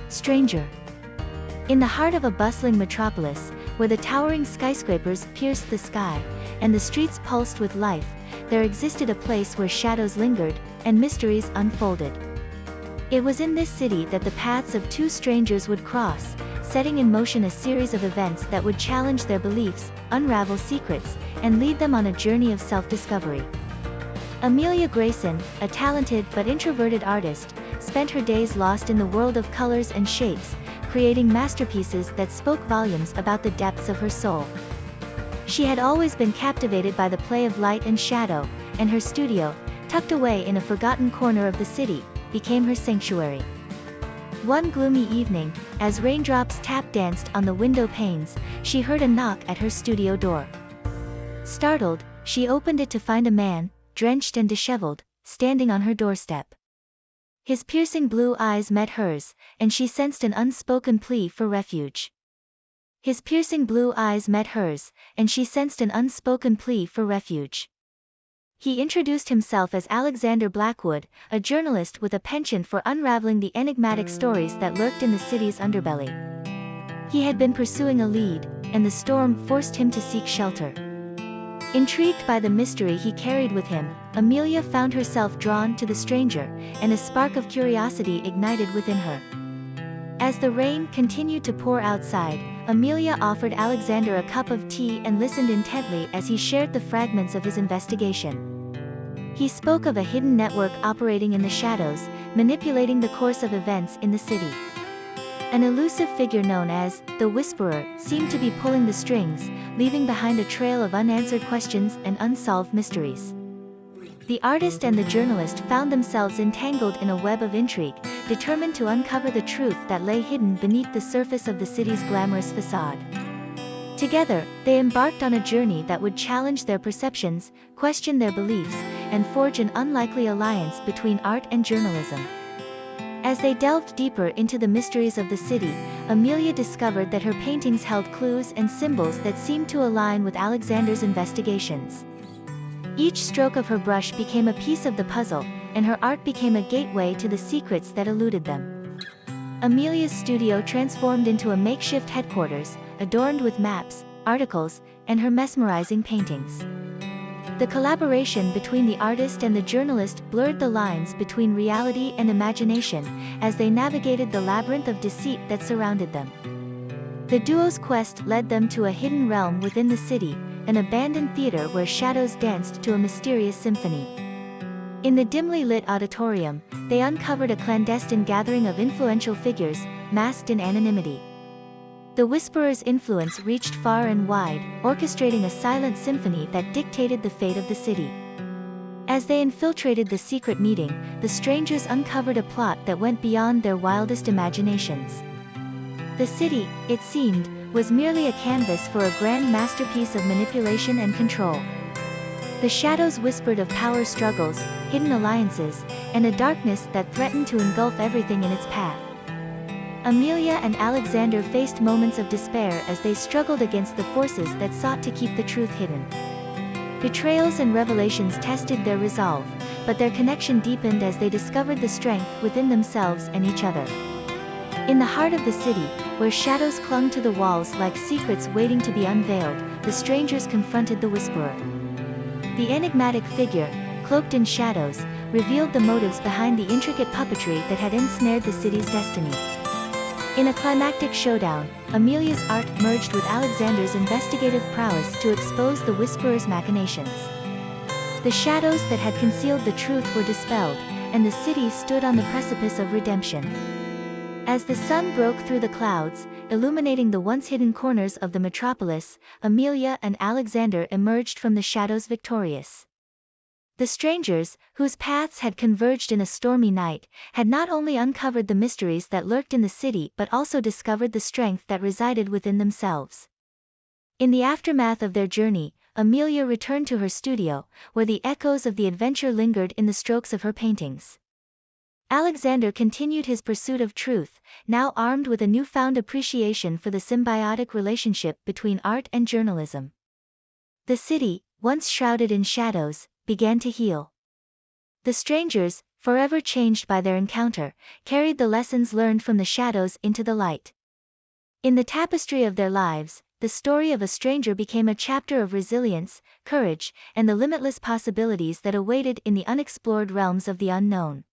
Stranger. In the heart of a bustling metropolis, where the towering skyscrapers pierced the sky, and the streets pulsed with life, there existed a place where shadows lingered, and mysteries unfolded. It was in this city that the paths of two strangers would cross, setting in motion a series of events that would challenge their beliefs, unravel secrets, and lead them on a journey of self-discovery. Amelia Grayson, a talented but introverted artist, spent her days lost in the world of colors and shapes, creating masterpieces that spoke volumes about the depths of her soul. She had always been captivated by the play of light and shadow, and her studio, tucked away in a forgotten corner of the city, became her sanctuary. One gloomy evening, as raindrops tap-danced on the window panes, she heard a knock at her studio door. Startled, she opened it to find a man, drenched and disheveled, standing on her doorstep. His piercing blue eyes met hers, and she sensed an unspoken plea for refuge. His piercing blue eyes met hers, and she sensed an unspoken plea for refuge. He introduced himself as Alexander Blackwood, a journalist with a penchant for unraveling the enigmatic stories that lurked in the city's underbelly. He had been pursuing a lead, and the storm forced him to seek shelter. Intrigued by the mystery he carried with him, Amelia found herself drawn to the stranger, and a spark of curiosity ignited within her. As the rain continued to pour outside, Amelia offered Alexander a cup of tea and listened intently as he shared the fragments of his investigation. He spoke of a hidden network operating in the shadows, manipulating the course of events in the city. An elusive figure known as the Whisperer seemed to be pulling the strings, leaving behind a trail of unanswered questions and unsolved mysteries. The artist and the journalist found themselves entangled in a web of intrigue, determined to uncover the truth that lay hidden beneath the surface of the city's glamorous facade. Together, they embarked on a journey that would challenge their perceptions, question their beliefs, and forge an unlikely alliance between art and journalism. As they delved deeper into the mysteries of the city, Amelia discovered that her paintings held clues and symbols that seemed to align with Alexander's investigations. Each stroke of her brush became a piece of the puzzle, and her art became a gateway to the secrets that eluded them. Amelia's studio transformed into a makeshift headquarters, adorned with maps, articles, and her mesmerizing paintings. The collaboration between the artist and the journalist blurred the lines between reality and imagination, as they navigated the labyrinth of deceit that surrounded them. The duo's quest led them to a hidden realm within the city, an abandoned theater where shadows danced to a mysterious symphony. In the dimly lit auditorium, they uncovered a clandestine gathering of influential figures, masked in anonymity. The Whisperer's influence reached far and wide, orchestrating a silent symphony that dictated the fate of the city. As they infiltrated the secret meeting, the strangers uncovered a plot that went beyond their wildest imaginations. The city, it seemed, was merely a canvas for a grand masterpiece of manipulation and control. The shadows whispered of power struggles, hidden alliances, and a darkness that threatened to engulf everything in its path. Amelia and Alexander faced moments of despair as they struggled against the forces that sought to keep the truth hidden. Betrayals and revelations tested their resolve, but their connection deepened as they discovered the strength within themselves and each other. In the heart of the city, where shadows clung to the walls like secrets waiting to be unveiled, the strangers confronted the Whisperer. The enigmatic figure, cloaked in shadows, revealed the motives behind the intricate puppetry that had ensnared the city's destiny. In a climactic showdown, Amelia's art merged with Alexander's investigative prowess to expose the Whisperer's machinations. The shadows that had concealed the truth were dispelled, and the city stood on the precipice of redemption. As the sun broke through the clouds, illuminating the once hidden corners of the metropolis, Amelia and Alexander emerged from the shadows victorious. The strangers, whose paths had converged in a stormy night, had not only uncovered the mysteries that lurked in the city but also discovered the strength that resided within themselves. In the aftermath of their journey, Amelia returned to her studio, where the echoes of the adventure lingered in the strokes of her paintings. Alexander continued his pursuit of truth, now armed with a newfound appreciation for the symbiotic relationship between art and journalism. The city, once shrouded in shadows, began to heal. The strangers, forever changed by their encounter, carried the lessons learned from the shadows into the light. In the tapestry of their lives, the story of a stranger became a chapter of resilience, courage, and the limitless possibilities that awaited in the unexplored realms of the unknown.